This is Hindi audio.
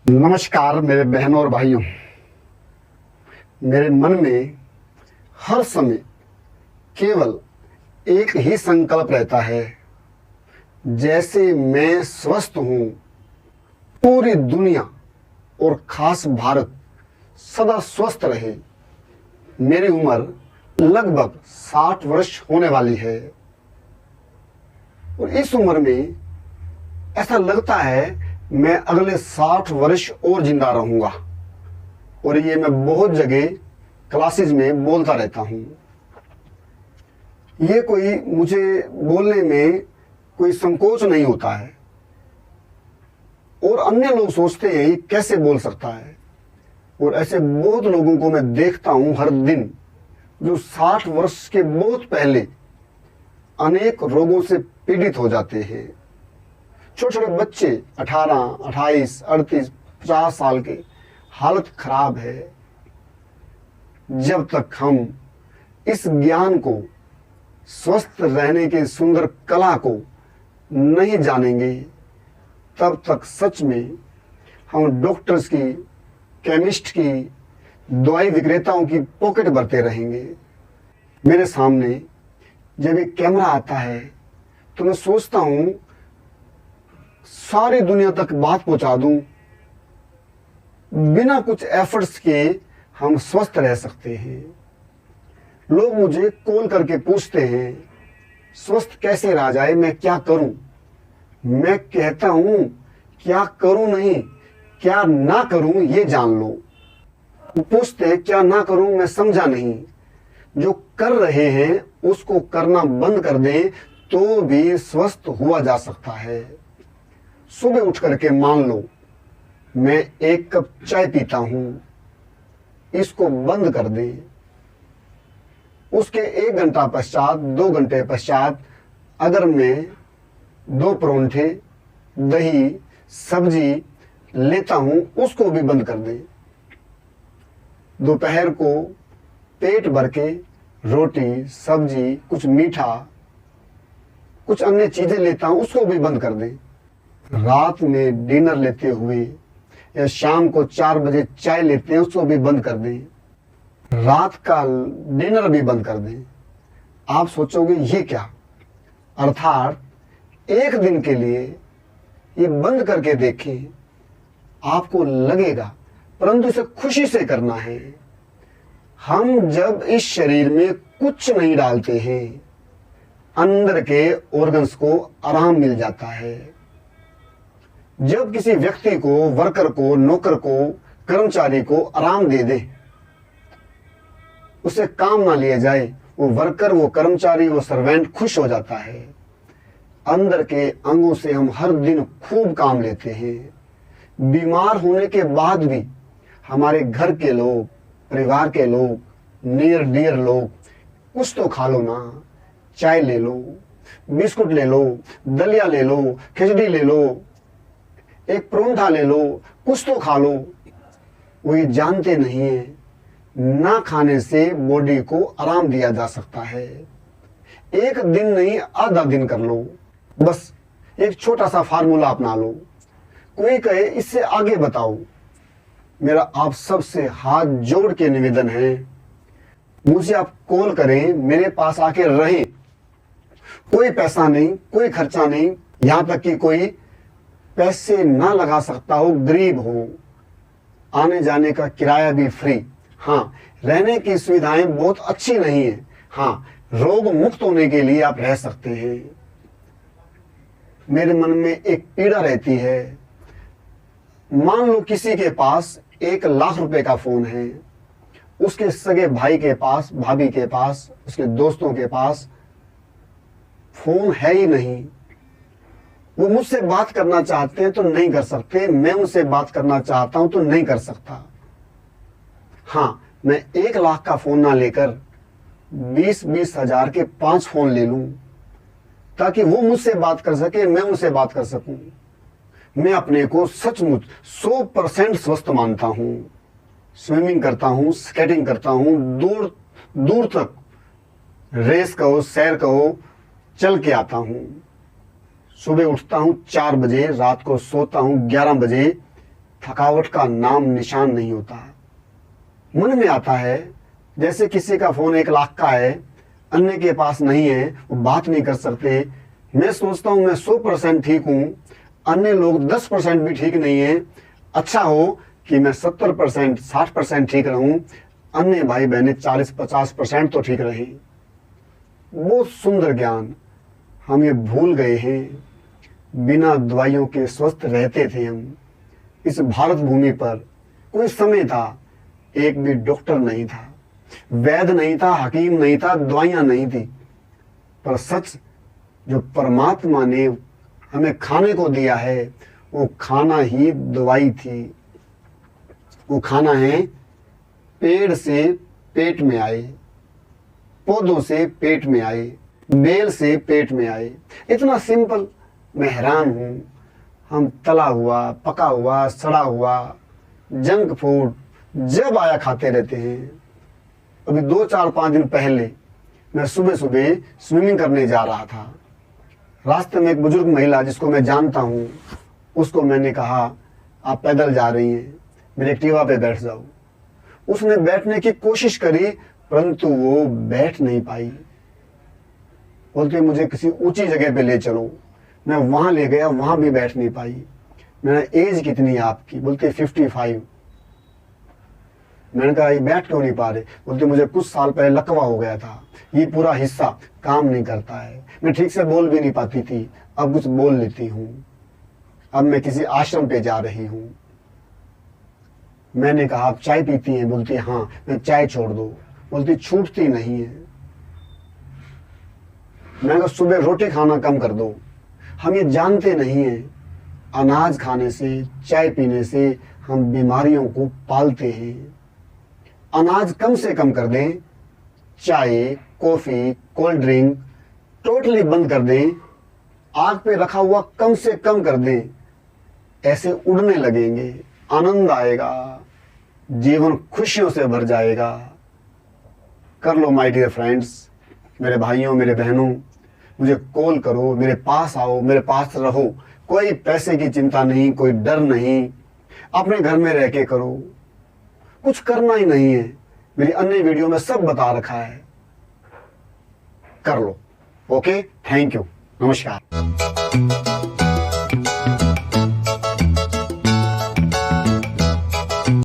नमस्कार मेरे बहनों और भाइयों। मेरे मन में हर समय केवल एक ही संकल्प रहता है, जैसे मैं स्वस्थ हूँ, पूरी दुनिया और खास भारत सदा स्वस्थ रहे। मेरी उम्र लगभग 60 वर्ष होने वाली है और इस उम्र में ऐसा लगता है मैं अगले 60 वर्ष और जिंदा रहूंगा। और ये मैं बहुत जगह क्लासेस में बोलता रहता हूँ। ये कोई मुझे बोलने में कोई संकोच नहीं होता है और अन्य लोग सोचते हैं ये कैसे बोल सकता है। और ऐसे बहुत लोगों को मैं देखता हूँ हर दिन, जो 60 वर्ष के बहुत पहले अनेक रोगों से पीड़ित हो जाते हैं। छोटे छोटे बच्चे 18, 28, 38, 50 साल के, हालत खराब है। जब तक हम इस ज्ञान को, स्वस्थ रहने के सुंदर कला को नहीं जानेंगे, तब तक सच में हम डॉक्टर्स की, केमिस्ट की, दवाई विक्रेताओं की पॉकेट भरते रहेंगे। मेरे सामने जब एक कैमरा आता है तो मैं सोचता हूं सारी दुनिया तक बात पहुंचा दूं, बिना कुछ एफर्ट्स के हम स्वस्थ रह सकते हैं। लोग मुझे कॉल करके पूछते हैं स्वस्थ कैसे रहा जाए, मैं क्या करूं। मैं कहता हूं क्या करूं नहीं, क्या ना करूं ये जान लो। पूछते क्या ना करूं, मैं समझा नहीं। जो कर रहे हैं उसको करना बंद कर दें तो भी स्वस्थ हुआ जा सकता है। सुबह उठ करके मान लो मैं 1 कप चाय पीता हूं, इसको बंद कर दें। उसके 1 घंटा पश्चात, 2 घंटे पश्चात अगर मैं 2 परोंठे, दही, सब्जी लेता हूं, उसको भी बंद कर दें। दोपहर को पेट भर के रोटी, सब्जी, कुछ मीठा, कुछ अन्य चीजें लेता हूं, उसको भी बंद कर दें। रात में डिनर लेते हुए या शाम को 4 बजे चाय लेते हैं, उसको भी बंद कर दें। रात का डिनर भी बंद कर दें। आप सोचोगे ये क्या, अर्थात 1 दिन के लिए ये बंद करके देखें, आपको लगेगा, परंतु इसे खुशी से करना है। हम जब इस शरीर में कुछ नहीं डालते हैं, अंदर के ऑर्गन्स को आराम मिल जाता है। जब किसी व्यक्ति को, वर्कर को, नौकर को, कर्मचारी को आराम दे दे, उसे काम ना लिया जाए, वो वर्कर, वो कर्मचारी, वो सर्वेंट खुश हो जाता है। अंदर के अंगों से हम हर दिन खूब काम लेते हैं। बीमार होने के बाद भी हमारे घर के लोग, परिवार के लोग, नियर डियर लोग, कुछ तो खा लो ना, चाय ले लो, बिस्कुट ले लो, दलिया ले लो, खिचड़ी ले लो, एक परोंठा ले लो, कुछ तो खा लो। वो ये जानते नहीं है ना खाने से बॉडी को आराम दिया जा सकता है। 1 दिन नहीं, आधा दिन कर लो, बस एक छोटा सा फार्मूला अपना लो। कोई कहे इससे आगे बताओ, मेरा आप सबसे हाथ जोड़ के निवेदन है, मुझे आप कॉल करें, मेरे पास आके रहें। कोई पैसा नहीं, कोई खर्चा नहीं, यहां तक कि कोई पैसे ना लगा सकता हो, गरीब हो, आने जाने का किराया भी फ्री। हाँ, रहने की सुविधाएं बहुत अच्छी नहीं है। हाँ, रोग मुक्त होने के लिए आप रह सकते हैं। मेरे मन में एक पीड़ा रहती है। मान लो किसी के पास 1 लाख रुपए का फोन है, उसके सगे भाई के पास, भाभी के पास, उसके दोस्तों के पास फोन है ही नहीं। वो मुझसे बात करना चाहते हैं तो नहीं कर सकते, मैं उनसे बात करना चाहता हूं तो नहीं कर सकता। हाँ, मैं 1 लाख का फोन ना लेकर 20-20 हजार के 5 फोन ले लूं, ताकि वो मुझसे बात कर सके, मैं उनसे बात कर सकूं। मैं अपने को सचमुच 100% स्वस्थ मानता हूं। स्विमिंग करता हूं, स्केटिंग करता हूं, दूर दूर तक रेस कहो, सैर कहो, चल के आता हूं। सुबह उठता हूं 4 बजे, रात को सोता हूं 11 बजे, थकावट का नाम निशान नहीं होता। मन में आता है जैसे किसी का फोन 1 लाख का है, अन्य के पास नहीं है, वो बात नहीं कर सकते। मैं सोचता हूं मैं 100% ठीक हूं, अन्य लोग 10% भी ठीक नहीं है। अच्छा हो कि मैं 70% 60% ठीक रहूं, अन्य भाई बहनें 40-50% तो ठीक रहे। बहुत सुंदर ज्ञान। हम ये भूल गए हैं, बिना दवाइयों के स्वस्थ रहते थे हम। इस भारत भूमि पर कोई समय था एक भी डॉक्टर नहीं था, वैद्य नहीं था, हकीम नहीं था, दवाइयां नहीं थी। पर सच जो परमात्मा ने हमें खाने को दिया है वो खाना ही दवाई थी। वो खाना है पेड़ से पेट में आए, पौधों से पेट में आए, बेल से पेट में आए। इतना सिंपल। मैं हैरान हूं, हम तला हुआ, पका हुआ, सड़ा हुआ जंक फूड जब आया खाते रहते हैं। अभी 2-4-5 दिन पहले मैं सुबह सुबह स्विमिंग करने जा रहा था। रास्ते में एक बुजुर्ग महिला जिसको मैं जानता हूं, उसको मैंने कहा आप पैदल जा रही हैं, मेरे एक्टिवा पे बैठ जाओ। उसने बैठने की कोशिश करी परंतु वो बैठ नहीं पाई। बोलते मुझे किसी ऊंची जगह पे ले चलो। मैं वहां ले गया, वहां भी बैठ नहीं पाई। मैंने एज कितनी है आपकी? बोलते 55। मैंने कहा ये बैठ क्यों नहीं पा रहे? बोलते मुझे कुछ साल पहले लकवा हो गया था, ये पूरा हिस्सा काम नहीं करता है, मैं ठीक से बोल भी नहीं पाती थी, अब कुछ बोल लेती हूँ। अब मैं किसी आश्रम पे जा रही हूँ। मैंने कहा आप चाय पीती हैं? बोलती हाँ। मैं चाय छोड़ दो। बोलती छूटती नहीं है। मैंने कहा सुबह रोटी खाना कम कर दो। हम ये जानते नहीं है अनाज खाने से, चाय पीने से हम बीमारियों को पालते हैं। अनाज कम से कम कर दें, चाय, कॉफी, कोल्ड ड्रिंक टोटली बंद कर दें, आग पे रखा हुआ कम से कम कर दें। ऐसे उड़ने लगेंगे, आनंद आएगा, जीवन खुशियों से भर जाएगा। कर लो माय डियर फ्रेंड्स, मेरे भाइयों, मेरे बहनों, मुझे कॉल करो, मेरे पास आओ, मेरे पास रहो। कोई पैसे की चिंता नहीं, कोई डर नहीं, अपने घर में रह के करो, कुछ करना ही नहीं है। मेरी अन्य वीडियो में सब बता रखा है, कर लो। ओके, थैंक यू, नमस्कार।